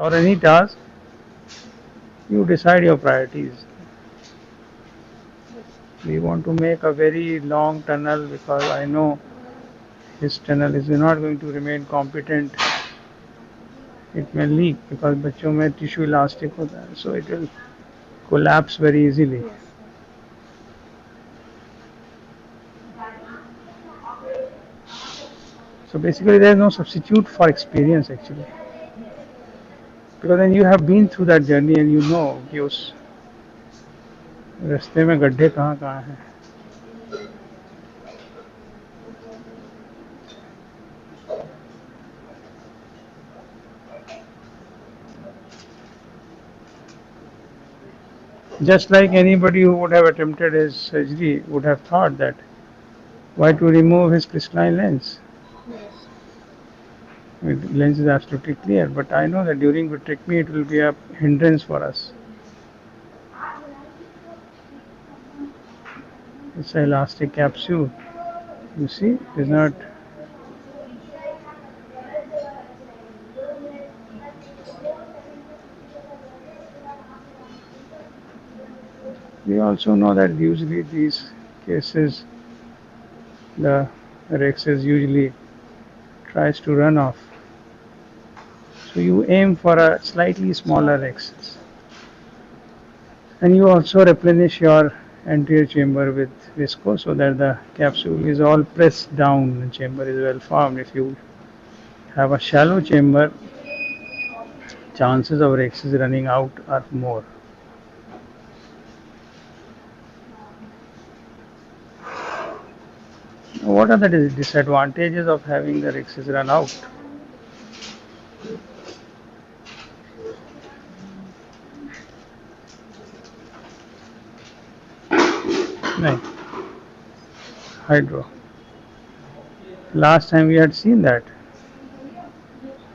or any task, you decide your priorities. We want to make a very long tunnel because I know this tunnel is not going to remain competent. It may leak because बच्चों में tissue elastic होता है, so it will collapse very easily. So basically there is no substitute for experience actually, because then you have been through that journey and you know कि उस रास्ते में गड्ढे कहाँ कहाँ हैं. Just like anybody who would have attempted his surgery would have thought that why to remove his crystalline lens. The lens is absolutely clear, but I know that during vitrectomy it will be a hindrance for us. It's an elastic capsule. You see, it is not. We also know that usually these cases, the rhexis usually tries to run off. So you aim for a slightly smaller rhexis. And you also replenish your anterior chamber with visco so that the capsule is all pressed down, the chamber is well formed. If you have a shallow chamber, chances of rhexis running out are more. What are the disadvantages of having the rhexis run out? No. Hydro. Last time we had seen that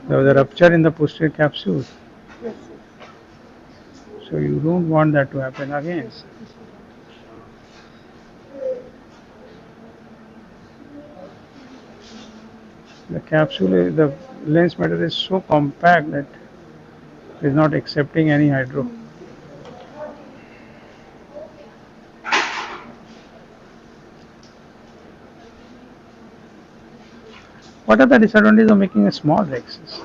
there was a rupture in the posterior capsule. So you don't want that to happen again. The capsule, the lens matter is so compact that it is not accepting any hydro. What are the disadvantages of making a small rhexis?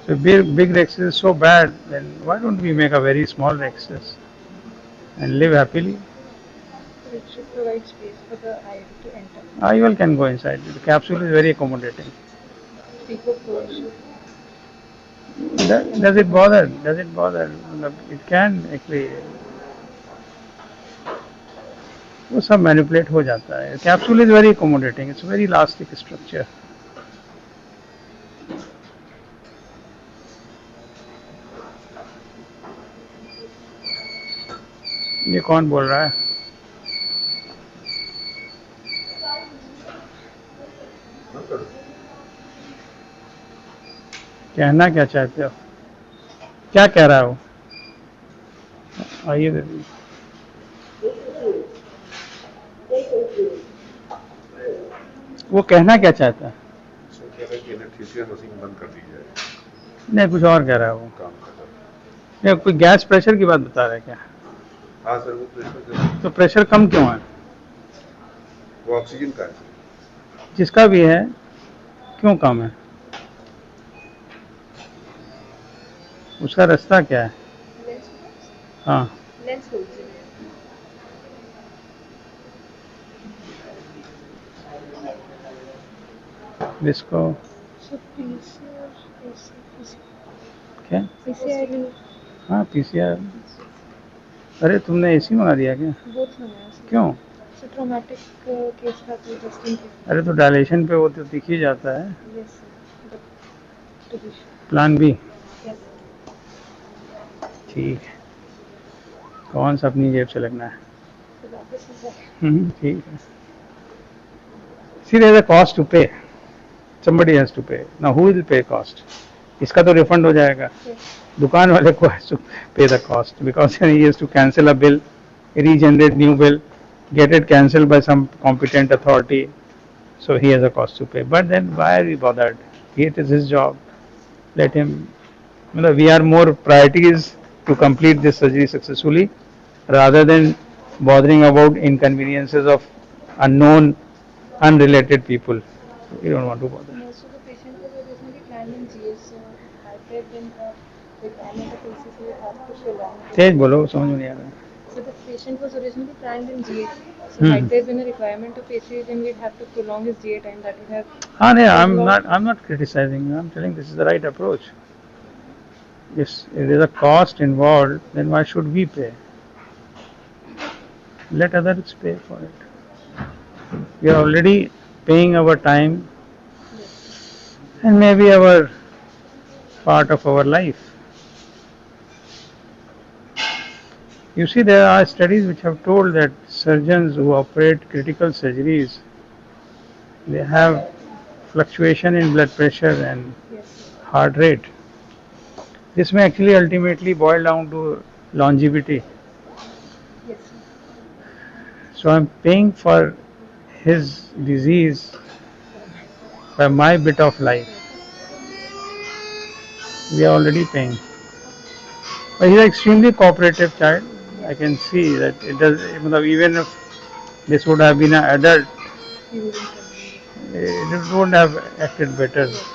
So big rhexis is so bad, then why don't we make a very small rhexis and live happily? It should provide space for the IOL to enter. IOL can go inside. The capsule is very accommodating. Does it bother? Does it bother? It can actually. वो सब manipulate हो जाता है. Capsule is very accommodating. It's very elastic structure. ये कौन बोल रहा है? कहना क्या चाहते हो? क्या कह रहा है वो? आइए देखिए. वो कहना क्या चाहता है? नहीं, कुछ और कह रहा है वो. नहीं, कोई गैस प्रेशर की बात बता रहा है क्या? हाँ सर, वो प्रेशर. तो प्रेशर कम क्यों है? वो ऑक्सीजन का है. जिसका भी है, क्यों कम है? उसका रास्ता क्या है? हाँ, इसको क्या? हाँ, पीसीआर. अरे तुमने एसी मंगा दिया क्या? क्यों? ट्रॉमेटिक केस था तो टेस्टिंग के. अरे तो डायलेशन पे वो तो दिख ही जाता है. Plan B. ठीक है. कौन सा अपनी जेब से लगना है? ठीक है. See, there is a cost to pay. Somebody has to pay. Now who will pay cost? इसका तो रिफंड हो जाएगा. दुकान वाले को has to pay the cost because he has to cancel a bill, regenerate new bill, get it cancelled by some competent authority. So he has a cost to pay. But then why are we bothered? It is his job. Let him. We are more priority is to complete this surgery successfully rather than bothering about inconveniences of unknown, unrelated people. We don't want to bother. Most of the patient was originally planned in GH, so had there been a requirement of AC, so we'd have to prolong this Tej GH बोलो time. समझ में नहीं आ रहा. So the patient was originally planned in GH, so Hmm. had there been a requirement of AC, then we'd have to prolong his GA time. That would have हाँ नहीं, saved a I'm lot not of I'm cost. not criticizing you. I'm telling this is the right approach. Yes, if there's a cost involved, then why should we pay? Let others pay for it. We are already paying our time Yes. and maybe our part of our life. You see, there are studies which have told that surgeons who operate critical surgeries, they have fluctuation in blood pressure and Yes. heart rate. This may actually ultimately boil down to longevity. Yes, sir. So I'm paying for his disease by my bit of life. We are already paying. But he's an extremely cooperative child. I Yes. can see that it does. Even if this would have been an adult, He wouldn't have been this. it would have acted better. Yes.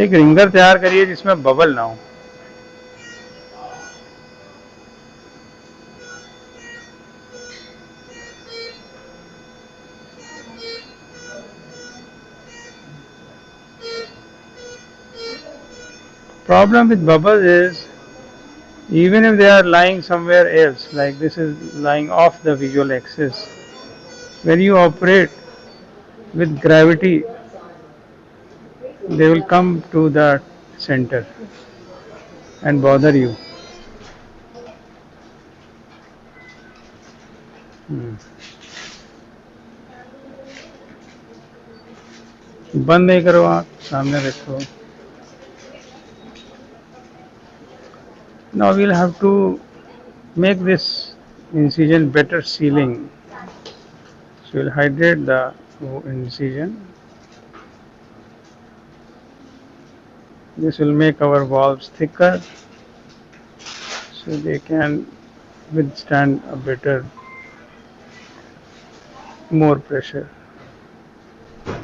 एक ringer तैयार करिए जिसमें bubble ना हो. Problem with bubbles is even if they are lying somewhere else, like this is lying off the visual axis, when you operate with gravity, they will come to the center Yes. and bother you. Hmm. बंद नहीं करो आप सामने रखो. Now we'll have to make this incision better sealing. So we'll hydrate the incision. This will make our valves thicker so they can withstand a better, more pressure. Yes.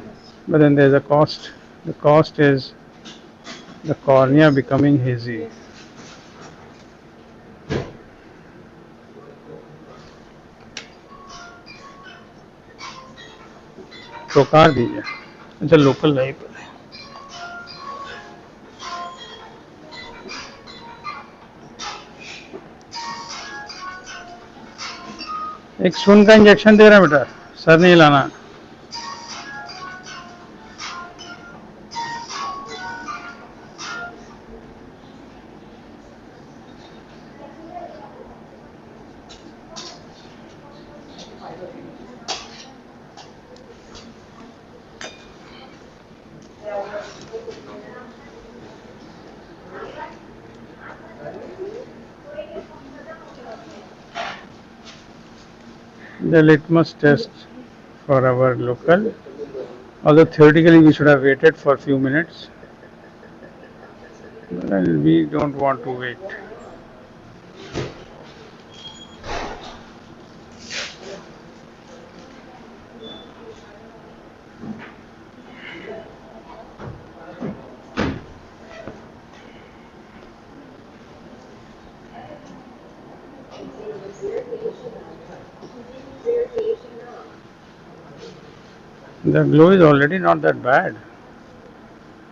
But then there's a cost. The cost is the cornea becoming hazy. Yes. ट्रोकार दीजिए. अच्छा local life. एक सुन का injection दे रहा है बेटा, sir नहीं लाना. The litmus test for our local, although theoretically we should have waited for a few minutes, well, we don't want to wait. The glow is already not that bad.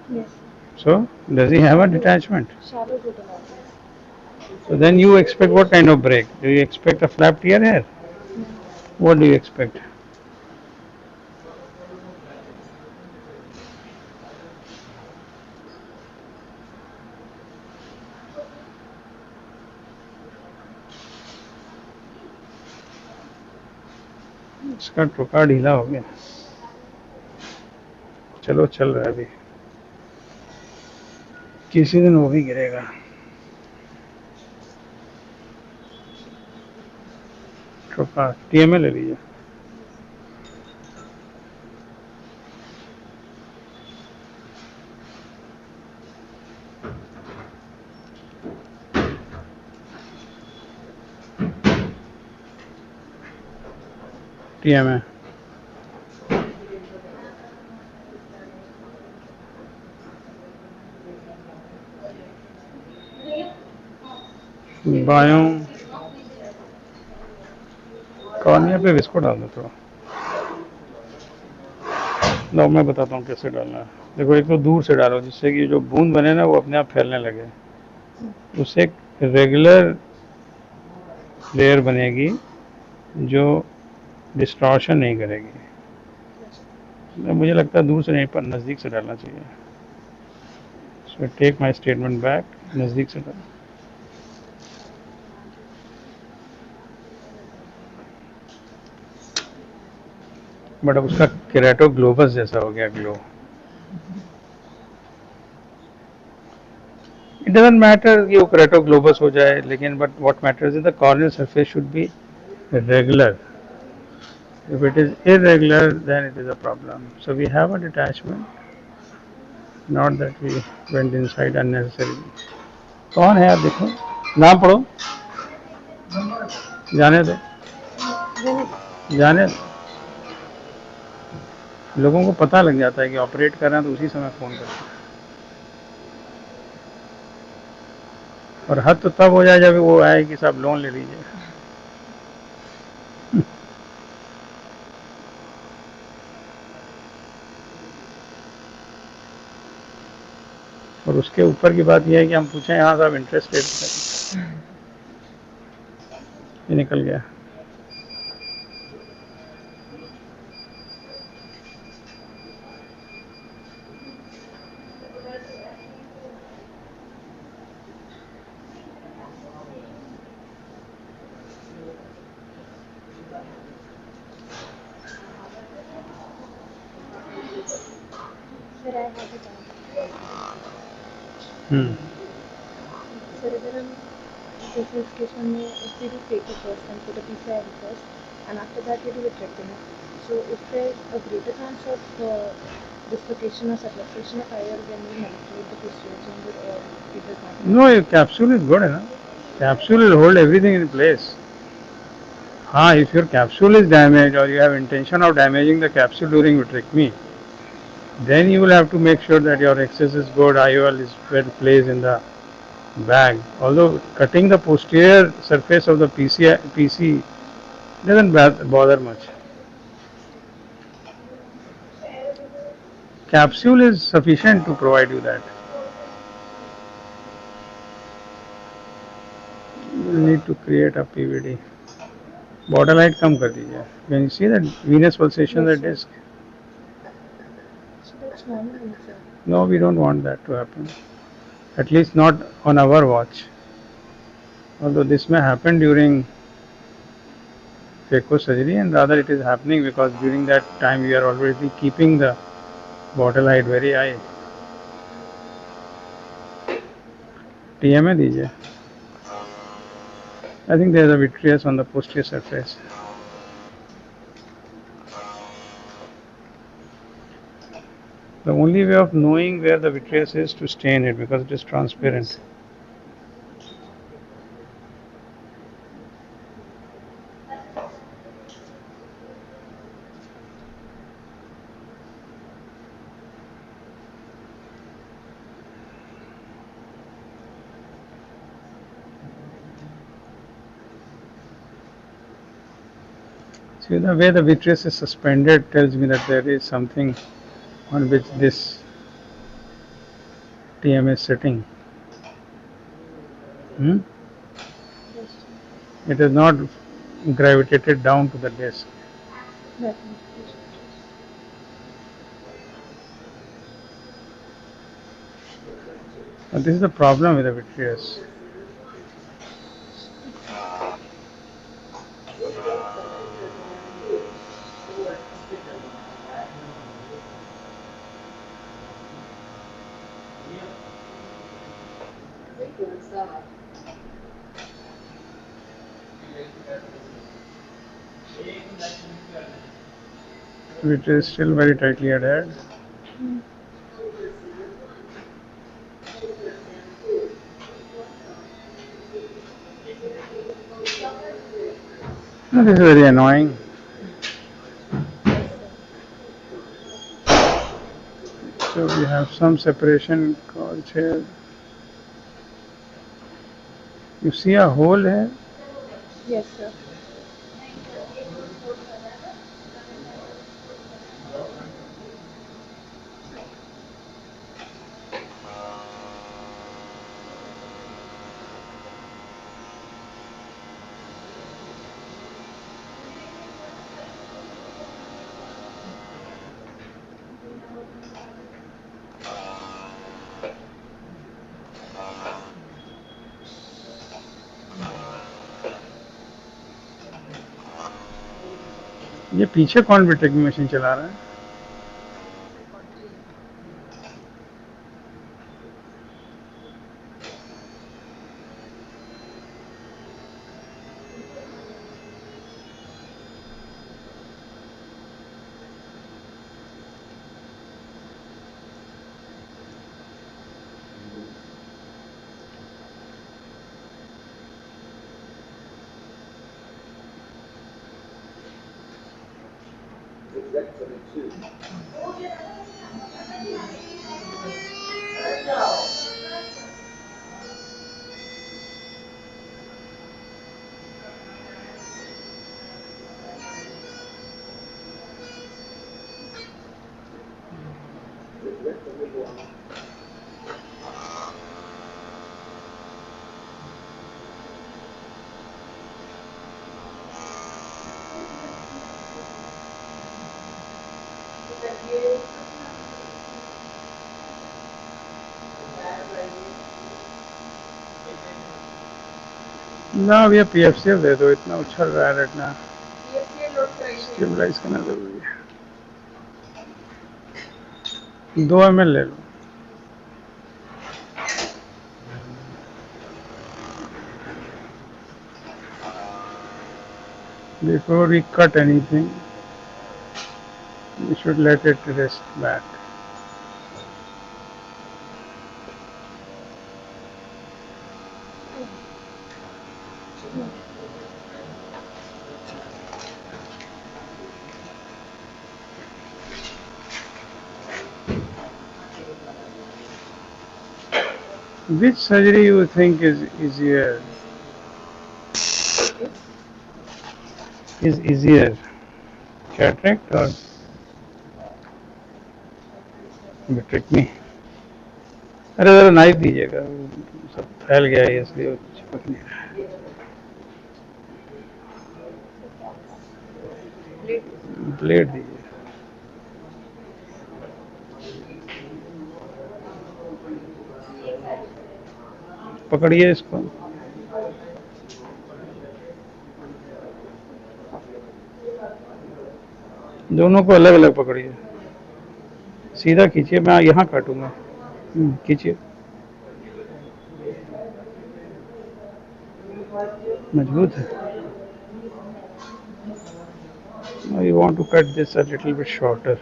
Yes. So, does he have a detachment? Shallow total arteries. So then you expect what kind of break? Do you expect a flapped ear here? No. What do you expect? इसका टोका ढीला हो गया. चलो चल रहा है अभी. किसी दिन वो भी गिरेगा. टोका टीएमए ले लीजिए. TMA. बायों कॉर्निया पे विस्को डाल दो थोड़ा। लो मैं बताता हूँ कैसे डालना है। देखो एक तो दूर से डालो जिससे कि जो बूंद बने ना वो अपने आप फैलने लगे, उससे एक रेगुलर लेयर बनेगी जो डिस्टॉर्शन नहीं करेगी। मुझे लगता है दूर से नहीं पर नज़दीक से डालना चाहिए। So take my statement back, नज़दीक से डालो। बट अब उसका केराटो ग्लोबस जैसा हो गया ग्लो। इट डजंट मैटर कि वो केराटो ग्लोबस हो जाए, लेकिन but what matters is the corneal surface should be regular. If it is irregular, then it is a problem. So we have a detachment, not that we went inside unnecessarily. कौन है आप देखो, नाम पढ़ो, जाने दो, जाने दो। लोगों को पता लग जाता है कि ऑपरेट कर रहे हैं तो उसी समय फ़ोन करते हैं। और हद तो तब हो जाए जब वो आए कि साहब लोन ले लीजिए। और उसके ऊपर की बात यह है कि हम पूछें हाँ साहब इंटरेस्ट रेट, ये निकल गया। Sir, I have a doubt. Sir, अगर हम this situation में if we do Phaco first and put a PCI first and after that we do vitrectomy, so is there a greater chance of dislocation or subluxation of IOL when we manipulate the posterior chamber, or it does not? No, your capsule is good enough. Capsule will hold everything in place. If your capsule is damaged or you have intention of damaging the capsule during vitrectomy, then you will have to make sure that your access is good, IOL is well placed in the bag. Although cutting the posterior surface of the PC doesn't bother much. Capsule is sufficient to provide you that. You will need to create a PVD. Border light कम कर दीजिए. When you see that venous pulsation at disc. So that's normal, sir. No, we don't want that to happen. At least not on our watch. Although this may happen during Phaco surgery, and rather it is happening because during that time we are already keeping the bottle height very high. TMA दीजिए. I think there is a vitreous on the posterior surface. The only way of knowing where the vitreous is to stain it because it is transparent. See, the way the vitreous is suspended tells me that there is something on which this TMA is sitting. It is not gravitated down to the disc. That This is the problem with the vitreous. Vitreous is still very tightly adhered. This is very annoying. So we have some separation caused here. You see a hole here? Yes, sir. ये पीछे कौन vitrectomy machine चला रहा है? ना भैया PFCF दे दो, इतना उछल रहा है रेटिना, स्टेबलाइज करना जरूरी है. 2 ml ले लो. Before we cut anything, we should let it rest back. Which surgery you think is easier? Is easier, cataract or vitrectomy? अरे ज़रा नाइफ दीजिएगा, सब फैल गया है इसलिए चिपक नहीं रहा है. ब्लेड दीजिए. पकड़िए इसको. दोनों को अलग अलग पकड़िए. सीधा खींचिए, मैं यहाँ काटूंगा. खींचिए. मजबूत है. Now you want to cut this a little bit shorter.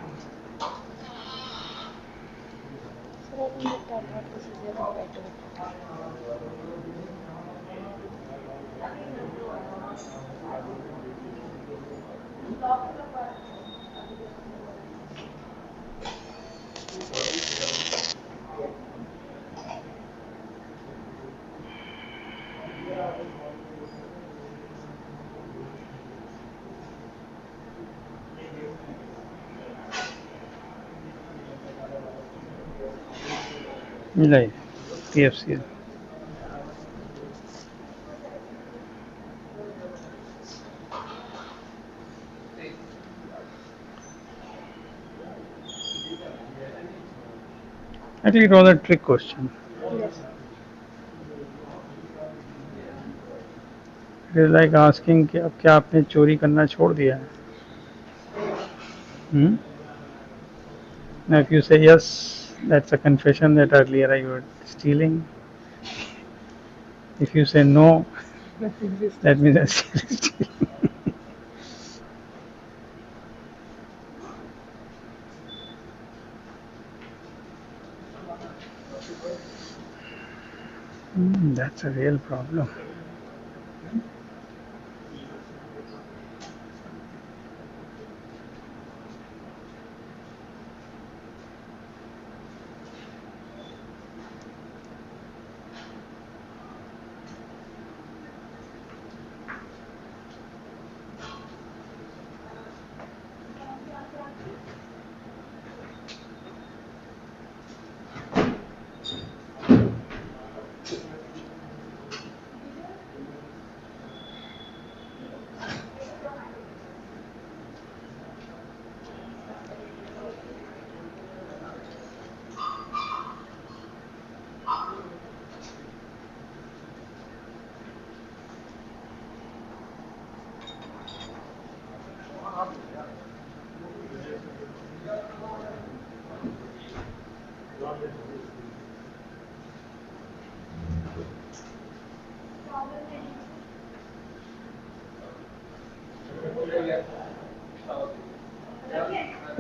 Sir, I think that cataract is easier compared to vitrectomy. नहीं, PFC. Actually, it was a trick question. Yes. It is like asking कि अब क्या आपने चोरी करना छोड़ दिया है? Now, if you say yes, that's a confession that earlier you were stealing. If you say no, that means I'm still stealing. That's a real problem.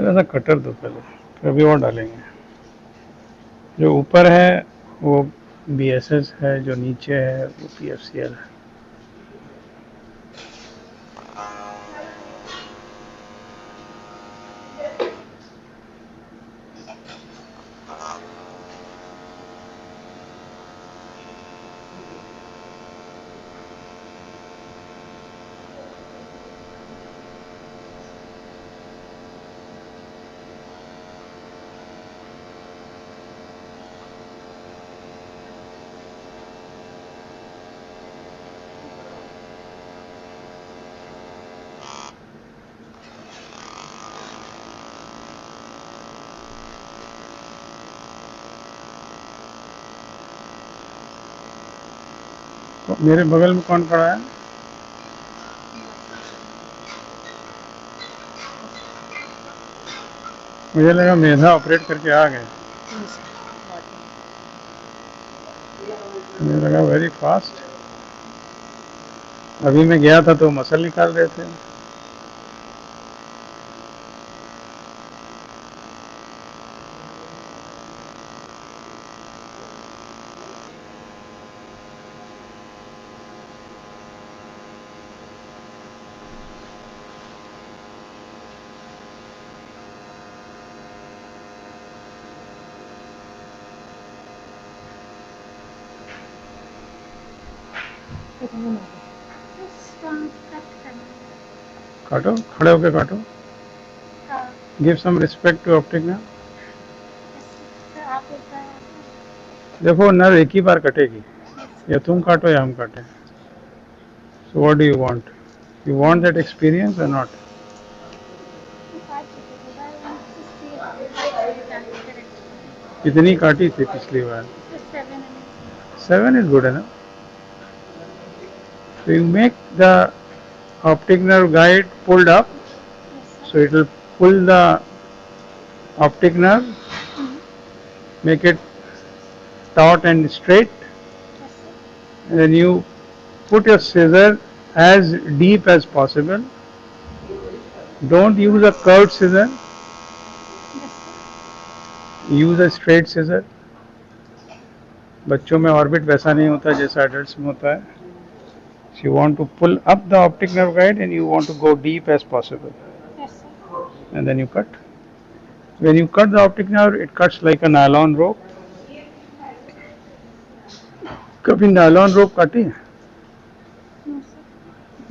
ऐसा कटर दो पहले, फिर अभी और डालेंगे। जो ऊपर है वो BSS है, जो नीचे है वो PFCL है। तो मेरे बगल में कौन खड़ा है? मुझे लगा मेधा ऑपरेट करके आ गए। मुझे लगा वेरी फास्ट। अभी मैं गया था तो मसल निकाल रहे थे। काटो, खड़े होके काटो। Give some respect to optic nerve. देखो नर्व एक ही बार कटेगी, या तुम काटो या हम काटें। So what do you want? You want that experience और नॉट? कितनी काटी थी पिछली बार? 7 is good enough. So you make the optic nerve guide pulled up, so it will pull the optic nerve, make it taut and straight, and then you put your scissor as deep as possible. Don't use a curved scissor, use a straight scissor. बच्चों में orbit वैसा नहीं होता जैसा adults में होता है. So you want to pull up the optic nerve guide and you want to go deep as possible. And then you cut. When you cut the optic nerve, it cuts like a nylon rope. कभी nylon रोप काटी है?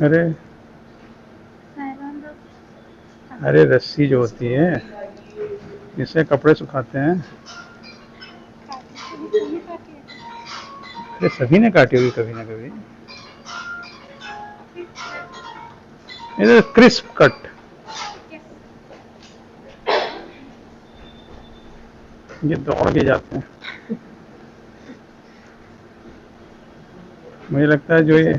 अरे अरे रस्सी जो होती है जिससे कपड़े सुखाते हैं, अरे सभी ने काटी होगी कभी ना कभी. It is crisp cut. ये दौड़ के जाते हैं. मुझे लगता है जो ये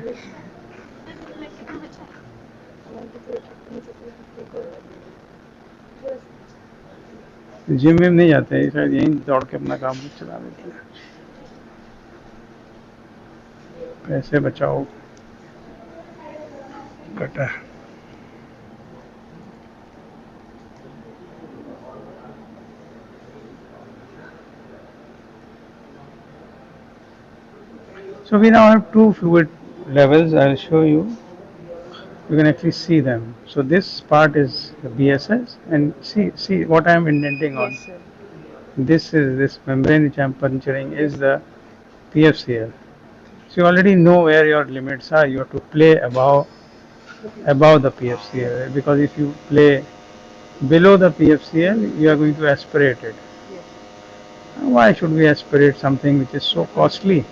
जिम में नहीं जाते हैं, शायद यहीं दौड़ के अपना काम चला देते हैं. पैसे बचाओ. कटा. So we now have two fluid levels. I'll show you. You can actually see them. So this part is the BSS, and see what I am indenting on. Yes, sir. This membrane which I am puncturing is the PFCL. So you already know where your limits are. You have to play above the PFCL, because if you play below the PFCL, you are going to aspirate it. Yes. Why should we aspirate something which is so costly?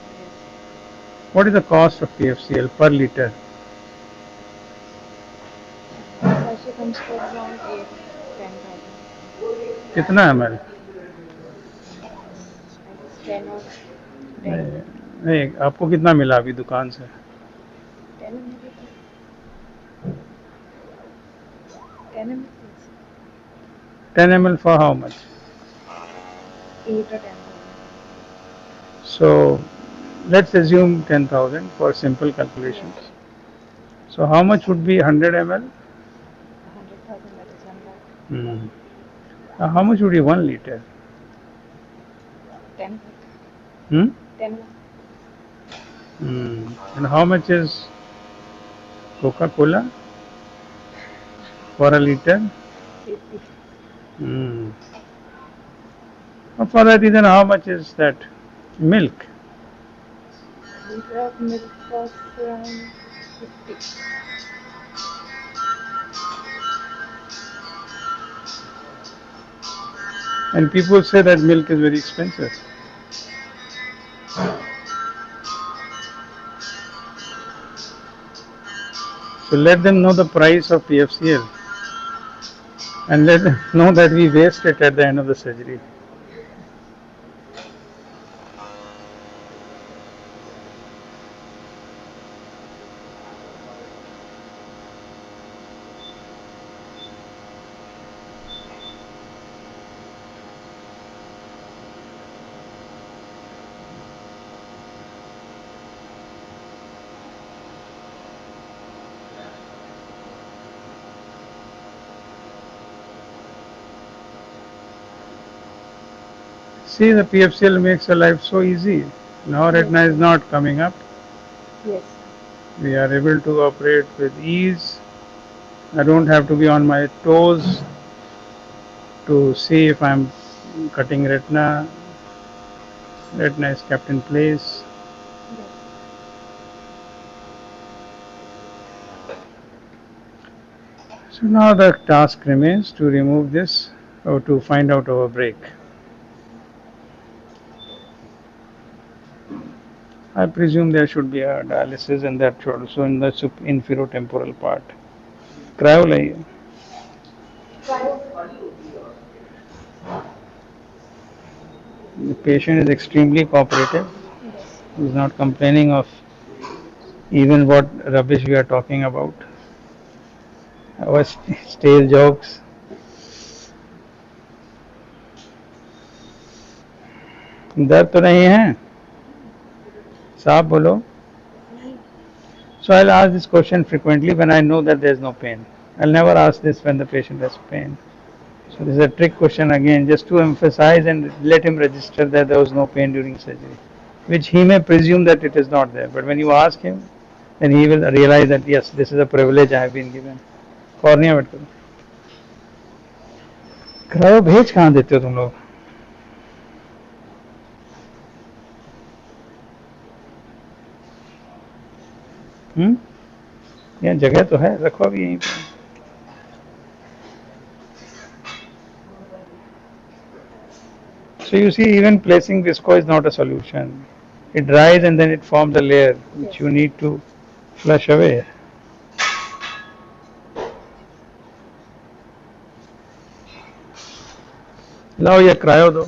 What is the cost of PFCL per liter? Also comes for around 8-10,000. कितना ml? 10 or 10. नहीं, आपको कितना मिला अभी दुकान से? 10 ml. 10 ml. 10 ml for how much? 8 or 10,000. So let's assume 10,000 for simple Yes. calculations. So how much would be 100 ml? 100,000, that is 1 lakh. Hmm. How much would be 1 liter? 10 lakh. Hmm? 10 lakh. And how much is Coca-Cola for a liter? 80. Hmm. For that reason, how much is that milk? A liter of milk costs around 50. And people say that milk is very expensive. So let them know the price of PFCL and let them know that we waste it at the end of the surgery. See, the PFCL makes our life so easy. Now Yes, retina is sir. not coming up. Yes, sir. We are able to operate with ease. I don't have to be on my toes to see if I'm cutting retina. Retina is kept in place. Yes. So now the task remains to remove this or to find out our break. I presume there should be a dialysis and that should also in the inferotemporal part. Cryo लाइए. The patient is extremely cooperative. Yes. He is not complaining of even what rubbish we are talking about. Our stale jokes. दर्द तो नहीं है साहब बोलो. नहीं. So I'll ask this question frequently when I know that there is no pain. I'll never ask this when the patient has pain. So this is a trick question again, just to emphasize and let him register that there was no pain during surgery, which he may presume that it is not there. But when you ask him, then he will realize that yes, this is a privilege I have been given. Cornea wait करो. Cryo भेज कहाँ देते हो तुम लोग? यहाँ जगह तो है, रखो अभी यहीं पे. So you see, even placing visco is not a solution. It dries and then it forms a layer which Yes. you need to flush away. लाओ ये क्रायो दो.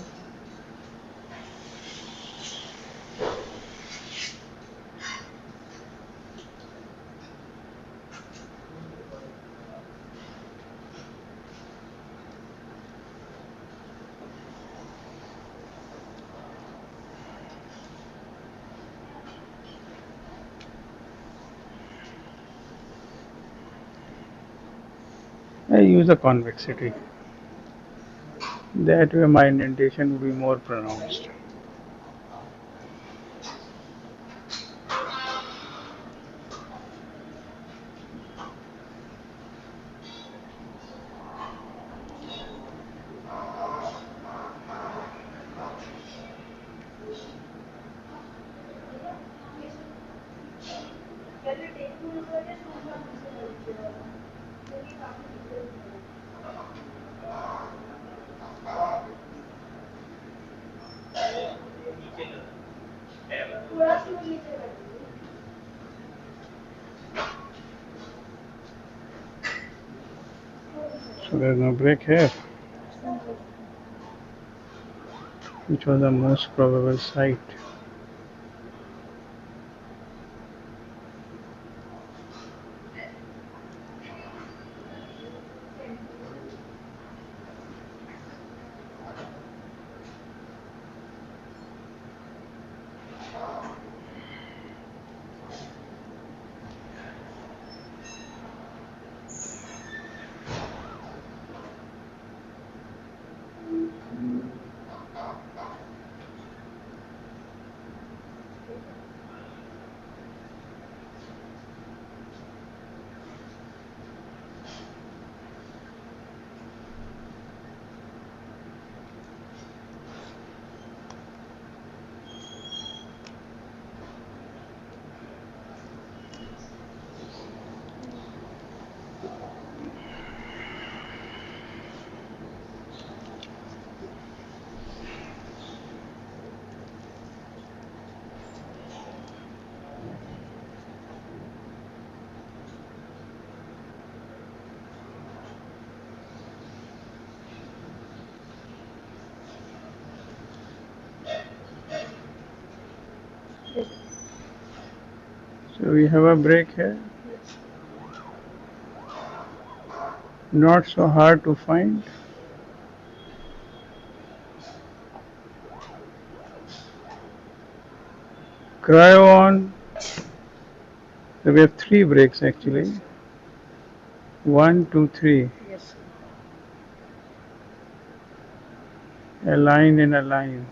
I use a convexity. That way my indentation would be more pronounced. So there's no break here, Seems like which was the most probable site. So we have a break here. Yes. Not so hard to find. Cryo on. So we have three breaks actually. Yes. One, two, three. Yes. Aligned in a line.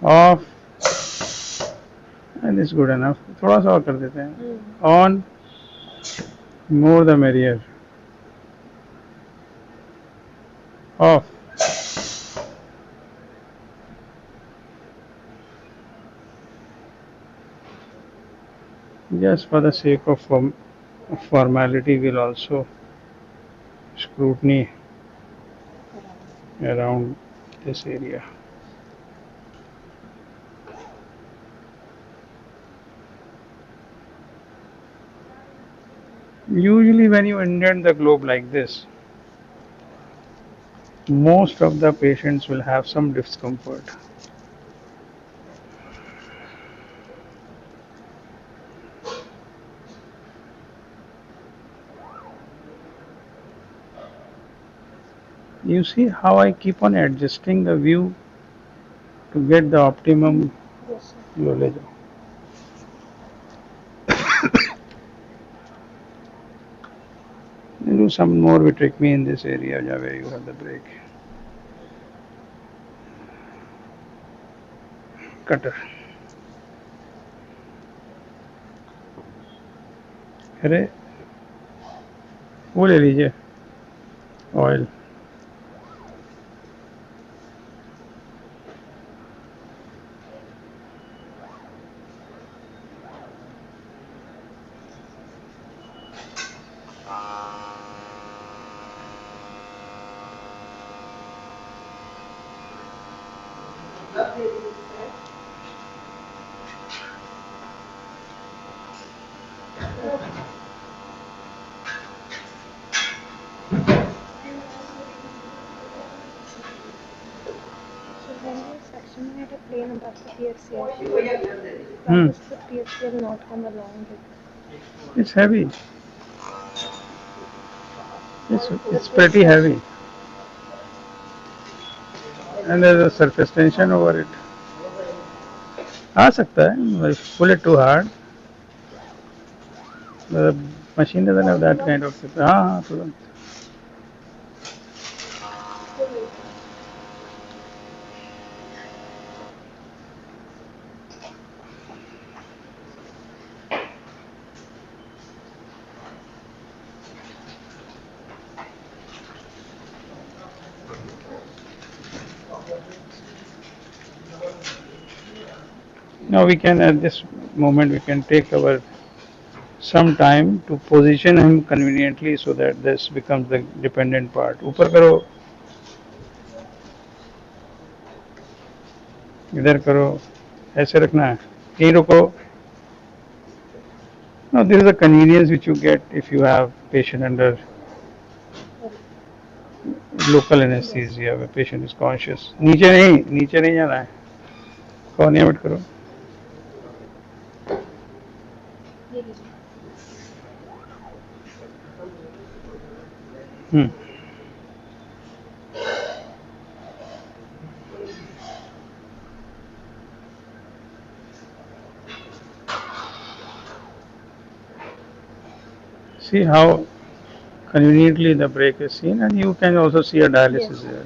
Off. And it's good enough. थोड़ा सा और कर देते हैं. On. More the merrier. Off. Just for the sake of formality, we'll also scrutiny around this area. Usually when you indent the globe like this, most of the patients will have some discomfort. You see how I keep on adjusting the view to get the optimum. Yes, sir. लो ले जाओ. Do some more vitrectomy in this area where you have the break. Cutter. अरे वो ले लीजिए oil. So when we section made a plane above the PFCL, Hmm. does the PFCL not come along with? It's heavy. It's pretty heavy. And there's a surface tension over it. आ सकता है. If pull it too hard, the machine doesn't have that kind of. हाँ हाँ तुरंत. Now we can at this moment we can take our some time to position him conveniently so that this becomes the dependent part. ऊपर करो, इधर करो, ऐसे रखना है. यहीं रुको. Now this is a convenience which you get if you have patient under local anesthesia where patient is conscious. नीचे नहीं जाना है. कॉर्निया मत करो. ये लीजिए. Hmm. See how conveniently the break is seen, and you can also see a dialysis Yes.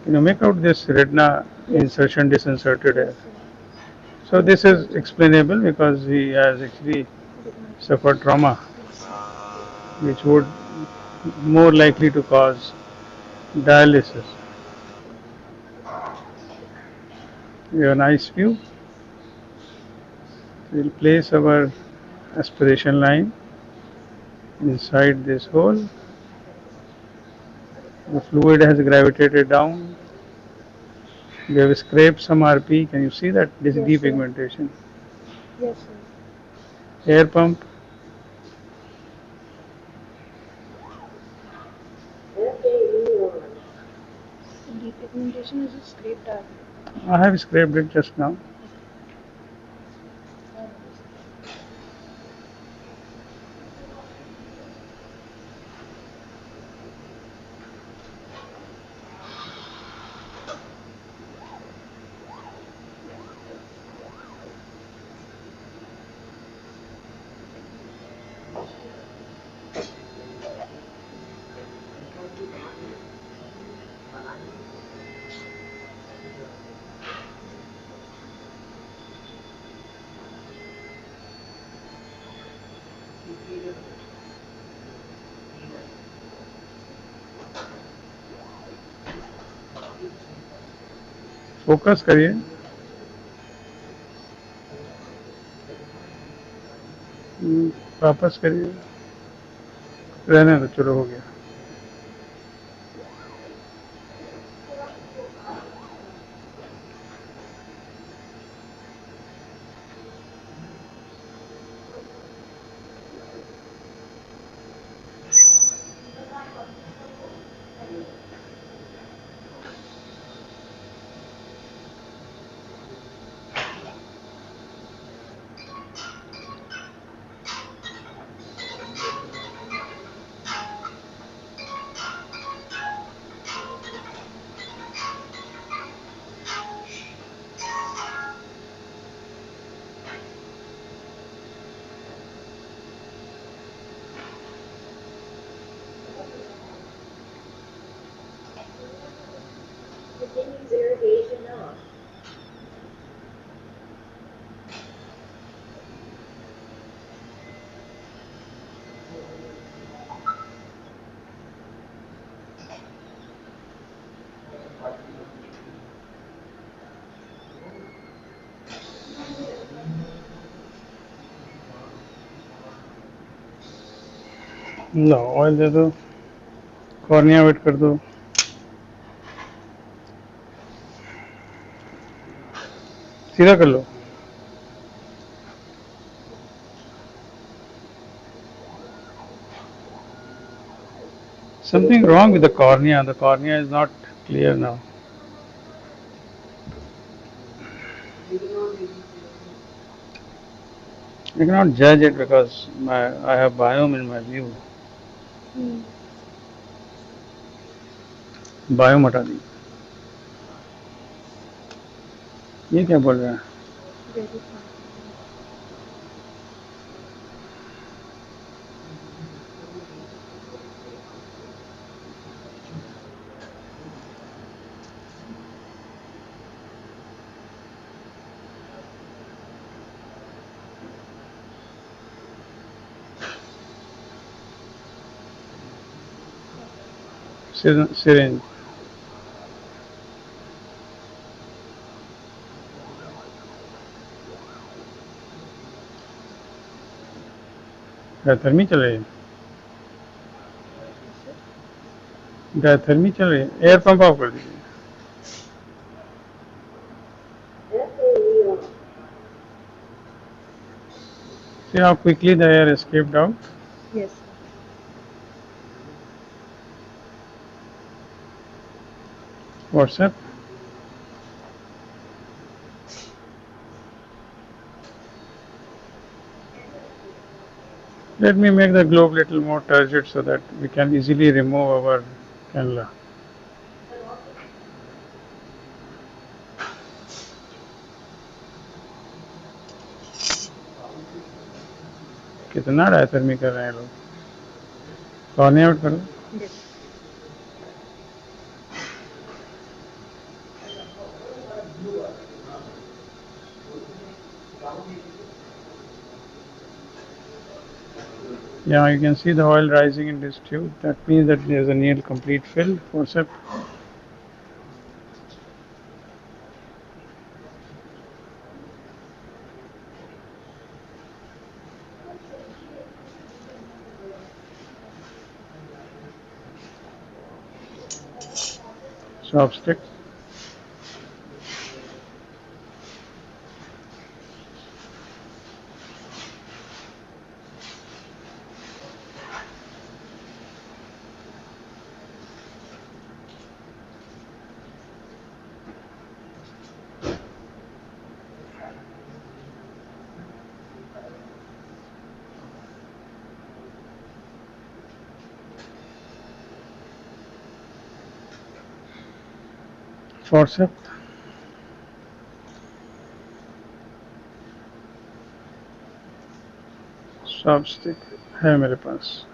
there. Make out this retina insertion disinserted here. Yes, sir. So this is explainable because he has actually suffered trauma, Yes. which would more likely to cause dialysis. We have a nice view. We'll place our aspiration line inside this hole. The fluid has gravitated down. We have scraped some RP. Can you see that? This Yes, depigmentation. Yes, sir. Air pump. Depigmentation is just scraped out. I have scraped it just now. Focus करिए. वापस करिए. रहने दो, चलो हो गया. Continues irrigation off. लो oil दे दो. Cornea wait कर दो. सीधा कर लो. Something wrong with the cornea. The cornea is not clear now. I cannot judge it because I have biome in my view. Biome हटा दी. ये क्या बोल रहा है? Very fine. Syringe. डायथर्मी चल रही है. डायथर्मी चल रही है. एयर पंप ऑफ कर दीजिए. See how quickly the air escaped out. Yes. WhatsApp. Let me make the globe little more turgid so that we can easily remove our cannula. कितना diathermy कर रहे हैं लोग. कॉर्निया आउट करो. Yes. Yeah, you can see the oil rising in this tube. That means that there's a near complete fill. Forceps. Chopstick. forceps chopstick है मेरे पास।